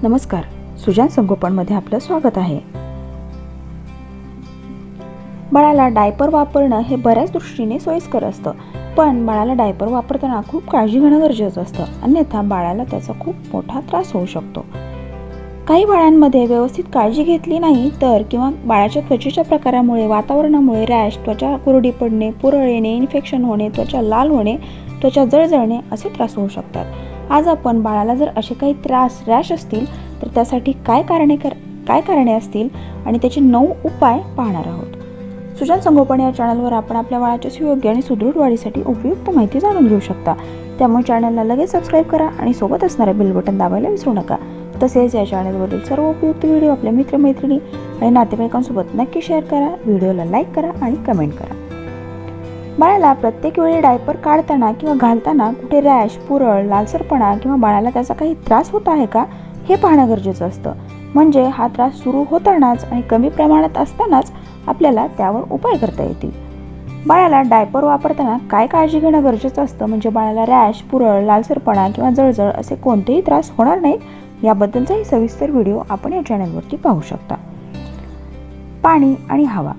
नमस्कार, सुजान संगोपनमध्ये आपलं स्वागत आहे। बाळाला डायपर वापरणं हे बऱ्याच दृष्टीने सोयीस्कर असतं, पण बाळाला डायपर वापरताना खूप काळजी घेणं गरजेचं असतं, अन्यथा बाळाला त्याचा खूप मोठा त्रास होऊ शकतो। काही बाळांमध्ये व्यवस्थित काळजी घेतली नाही तर किंवा बाळाच्या त्वचेच्या प्रकारामुळे, वातावरणामुळे रॅश, त्वचा कोरडी पडणे, पुरळ येणे, इन्फेक्शन होणे, त्वचा लाल होणे, त्वचा जळजळणे असे त्रास होऊ शकतात। आज आपण बाळाला जर असे काही त्रास, रॅश असतील तर त्यासाठी काय कारणे असतील आणि त्याचे 9 उपाय पाहणार आहोत। सुजान संगोपन या चॅनलवर आपण आपल्या बाळाच्या सुयोग्य आणि सुदृढ वाढीसाठी उपयुक्त माहिती जाणून घेऊ शकता। त्यामुळे चॅनलला लगेच सबस्क्राइब करा आणि सोबत असणारे बेल बटन दाबायला विसरू नका। तसेच या चॅनलवरील सर्व उपयुक्त व्हिडिओ आपल्या मित्रमैत्रिणी आणि नातेवाईकांसोबत नक्की शेअर करा, व्हिडिओला लाईक करा आणि कमेंट करा। बाळाला प्रत्येक वेळी डायपर काढताना किंवा घालताना कुठे रॅश, पुरळ, लालसरपणा किंवा बाळाला त्याचा काही त्रास होत आहे का हे पाहणं गरजेचं असतं। म्हणजे हा त्रास सुरू होतानाच आणि कमी प्रमाणात असतानाच आपल्याला त्यावर उपाय करता येतील। बाळाला डायपर वापरताना काय काळजी घेणं गरजेचं असतं म्हणजे बाळाला रॅश, पुरळ, लालसरपणा किंवा जळजळ असे कोणतेही त्रास होणार नाहीत याबद्दलचाही सविस्तर व्हिडिओ आपण या चॅनलवरती पाहू शकता। पाणी आणि हवा।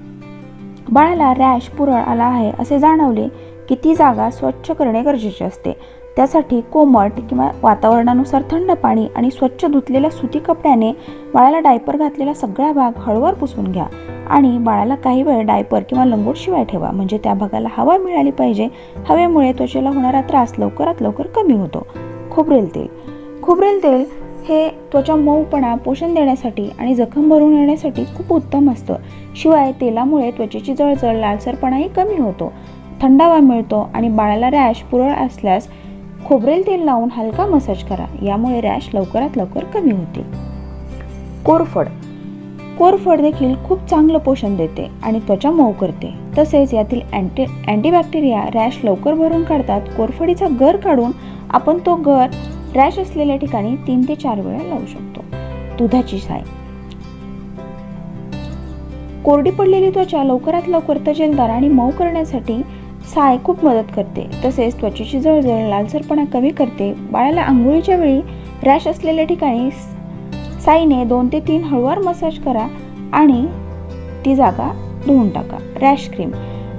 बाळाला रॅश, पुरळ आला आहे असे जाणवले की ती जागा स्वच्छ करणे गरजेचे असते। त्यासाठी कोमट किंवा वातावरणानुसार थंड पाणी आणि स्वच्छ धुतलेल्या सुती कपड्याने बाळाला डायपर घातलेला सगळा भाग हळूवार पुसून घ्या आणि बाळाला काही वेळ डायपर किंवा लंगोट शिवाय ठेवा, म्हणजे त्या भागाला हवा मिळाली पाहिजे। हवेमुळे त्वचेला होणारा त्रास लवकरात लवकर कमी होतो। खोबरेल तेल। खोबरेल तेल हे त्वचा मऊपणा, पोषण देण्यासाठी आणि जखम भरून येण्यासाठी खूप उत्तम असतं। शिवाय तेलामुळे त्वचेची जळजळ, लालसरपणाही कमी होतो, थंडावा मिळतो आणि बाळाला रॅश, पुरळ असल्यास खोबरेल तेल लावून हलका मसाज करा, यामुळे रॅश लवकरात लवकर कमी होतील। कोरफड। कोरफड देखील खूप चांगलं पोषण देते आणि त्वचा मऊ करते। तसेच यातील अँटीबॅक्टेरिया रॅश लवकर भरून काढतात। कोरफडीचा गर काढून आपण तो गर रॅश असलेल्या ठिकाणी 3 ते 4 वेळा लावू शकतो। दुधाची साय। कोरडी पडलेली त्वचा लवकरात लवकर तजेलदार आणि मऊ करण्यासाठी साय खूप मदत करते। तसेच त्वचेची जळजळ, लालसरपणा कमी करते। बाळाला अंघोळीच्या वेळी रॅश असलेल्या ठिकाणी साईने 2 ते 3 हळूवार मसाज करा आणि ती जागा धुवून टाका। Rash cream.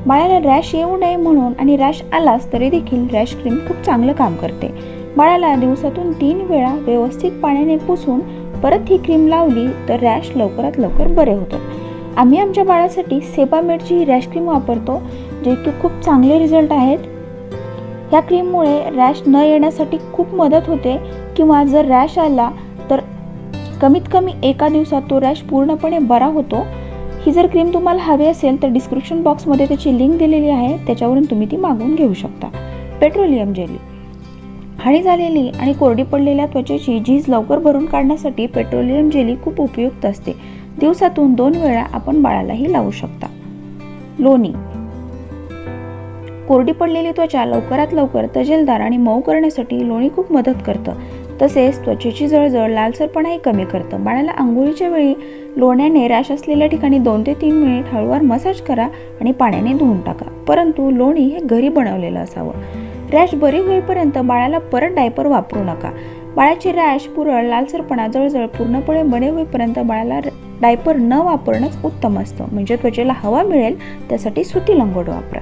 बाळाला रॅश येऊ नये म्हणून आणि रॅश आलाच तरी देखील रॅश क्रीम खूप चांगलं काम करते। बाळाला दिवसातून 3 वेळा व्यवस्थित पाण्याने पुसून परत ही क्रीम लावली तर रॅश लवकरात लवकर बरे होतात। आम्ही आमच्या बाळासाठी सेबामेडची ही रॅश क्रीम वापरतो, जे की खूप चांगले रिझल्ट आहेत। या क्रीममुळे रॅश न येण्यासाठी खूप मदत होते किंवा जर रॅश आला तर कमीत कमी एका दिवसात तो रॅश पूर्णपणे बरा होतो। ही जर क्रीम तुम्हाला हवी असेल तर डिस्क्रिप्शन बॉक्समध्ये त्याची लिंक दिलेली आहे, त्याच्यावरून तुम्ही ती मागवून घेऊ शकता। Petroleum jelly. हानी झालेली आणि कोरडी पडलेल्या त्वचेची झीज लवकर भरून काढण्यासाठी पेट्रोलियम जेली खूप उपयुक्त असते। दिवसातून 2 वेळा आपण बाळालाही लावू शकता। लोणी। कोरडी पडलेली त्वचा लवकरात लवकर तजेलदार आणि मऊ करण्यासाठी लोणी खूप मदत करतं। तसेच त्वचेची जळजळ, लालसरपणाही कमी करतं। बाळाला अंघोळीच्या वेळी लोण्याने रॅश असलेल्या ठिकाणी 2 ते 3 मिनिट हळूवार मसाज करा आणि पाण्याने धुवून टाका, परंतु लोणी हे घरी बनवलेलं असावं। रॅश बरी होईपर्यंत बाळाला परत डायपर वापरू नका। बाळाची रॅश, पुरळ, लालसरपणा, जळजळ पूर्णपणे बरे होईपर्यंत बाळाला डायपर न वापरणंच उत्तम असतं, म्हणजे त्वचेला हवा मिळेल त्यासाठी सुती लंगोट वापरा।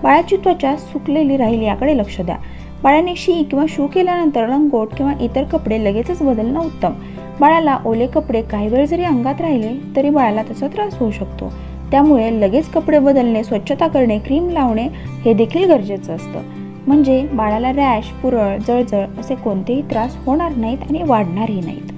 बाळाची त्वचा सुकलेली राहील याकडे लक्ष द्या। बाळाने शी किंवा शू केल्यानंतर लंगोट किंवा इतर कपडे लगेचच बदलणं उत्तम। बाळाला ओले कपडे काही वेळ जरी अंगात राहिले तरी बाळाला त्याचा त्रास होऊ शकतो, त्यामुळे लगेच कपडे बदलणे, स्वच्छता करणे, क्रीम लावणे हे देखील गरजेचं असतं, म्हणजे बाळाला रॅश, पुरळ, जळजळ असे कोणतेही त्रास होणार नाहीत आणि वाढणारही नाहीत।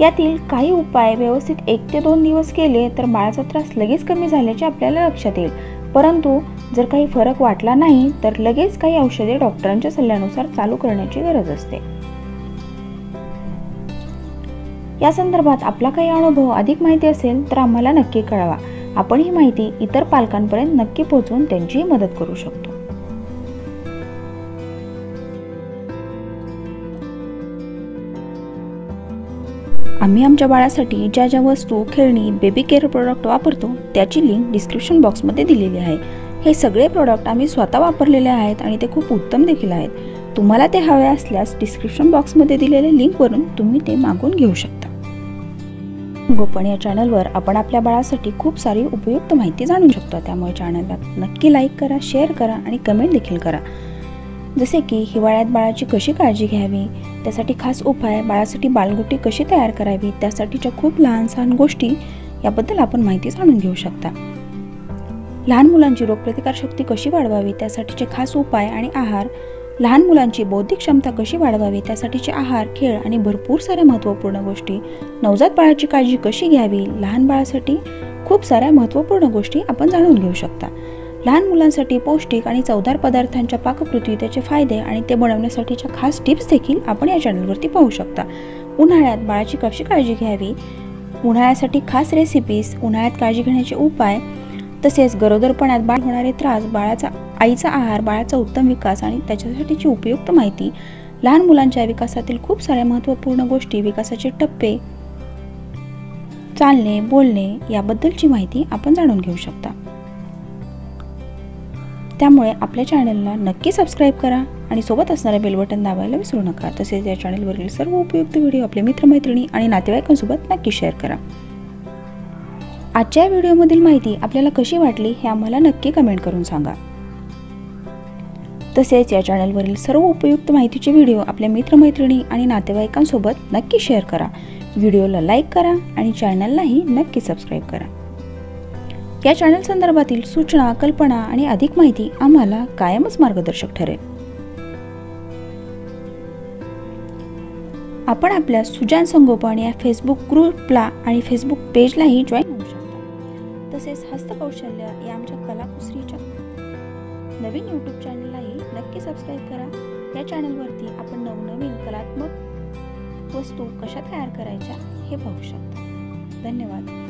यातील काही उपाय व्यवस्थित 1 ते 2 दिवस केले तर बाळाचा त्रास लगेच कमी झाल्याचे आपल्याला लक्षात येईल, परंतु जर काही फरक वाटला नाही तर लगेच काही औषधे डॉक्टरांच्या सल्ल्यानुसार चालू करण्याची गरज असते। या संदर्भात आपला काही अनुभव, अधिक माहिती असेल तर आम्हाला नक्की कळवा। आपण ही माहिती इतर पालकांपर्यंत नक्की पोहोचवून त्यांचीही मदत करू शकतो। आम्ही आमच्या बाळासाठी ज्या ज्या वस्तू, खेळणी, बेबी केअर प्रोडक्ट वापरतो त्याची लिंक डिस्क्रिप्शन बॉक्समध्ये दिलेली आहे। हे सगळे प्रोडक्ट आम्ही स्वतः वापरलेले आहेत आणि ते खूप उत्तम देखील आहेत। तुम्हाला ते हवे असल्यास डिस्क्रिप्शन बॉक्समध्ये दिलेल्या लिंकवरून तुम्ही ते मागवून घेऊ शकता. संगोपन या चॅनलवर आपण आपल्या बाळासाठी खूप सारी उपयुक्त माहिती जाणू शकतो. त्यामुळे चॅनलला नक्की लाईक करा, शेअर करा आणि कमेंट देखील करा. जसे की हिवाळ्यात बाळाची कशी काळजी घ्यावी, त्यासाठी खास उपाय, बाळासाठी बालगुटी कशी तयार करावी, त्यासाठीच्या खूप लहान सहान गोष्टी याबद्दल आपण माहिती जाणून घेऊ शकता. लहान मुलांची रोगप्रतिकारशक्ती कशी वाढवावी, त्यासाठीचे खास उपाय आणि आहार, लहान मुलांची बौद्धिक क्षमता कशी वाढवावी, त्यासाठीचे आहार, खेळ आणि भरपूर साऱ्या महत्त्वपूर्ण गोष्टी, नवजात बाळाची काळजी कशी घ्यावी, लहान बाळासाठी खूप साऱ्या महत्त्वपूर्ण गोष्टी आपण जाणून घेऊ शकता. लहान मुलांसाठी पौष्टिक आणि चवदार पदार्थांच्या पाककृती, त्याचे फायदे आणि ते बनवण्यासाठीच्या खास टिप्स देखील आपण या चॅनलवरती पाहू शकता. उन्हाळ्यात बाळाची कशी काळजी घ्यावी, उन्हाळ्यासाठी खास रेसिपीज, उन्हाळ्यात काळजी घेण्याचे उपाय, तसेच गरोदरपणात बाळ होणारे त्रास, आईचा आहार, बाळाचा उत्तम विकास आणि त्याच्यासाठीची उपयुक्त माहिती, लहान मुलांच्या विकासातील खूप साऱ्या महत्त्वपूर्ण गोष्टी, विकासाचे टप्पे, चालणे, बोलणे याबद्दलची माहिती आपण जाणून घेऊ शकता. त्यामुळे आपल्या चॅनलला नक्की सबस्क्राईब करा आणि सोबत असणारे बेल बटन दाबायला विसरू नका. तसेच या चॅनलवरील सर्व उपयुक्त व्हिडिओ आपले मित्रमैत्रिणी आणि नातेवाईकांसोबत नक्की शेअर करा. आजच्या व्हिडिओमधील माहिती आपल्याला कशी वाटली हे आम्हाला नक्की कमेंट करून सांगा. तसेच या चॅनलवरील सर्व उपयुक्त माहितीचे व्हिडिओ आपल्या मित्रमैत्रिणी आणि नातेवाईकांसोबत नक्की शेअर करा. व्हिडिओला लाईक करा आणि चॅनललाही नक्की सबस्क्राईब करा. या चॅनल संदर्भातील सूचना, कल्पना आणि अधिक माहिती आम्हाला कायमच मार्गदर्शक ठरेल. आपण आपल्या सुजान संगोपन या फेसबुक ग्रुपला आणि फेसबुक पेजलाही जॉईन होऊ शकता. तसेच हस्तकौशल्य या आमच्या कलाकुसरीच्या नवीन यूट्यूब चॅनललाही नक्की सबस्क्राईब करा. या चॅनलवरती आपण नवनवीन कलात्मक वस्तू कशा तयार करायच्या हे पाहू शकता. धन्यवाद.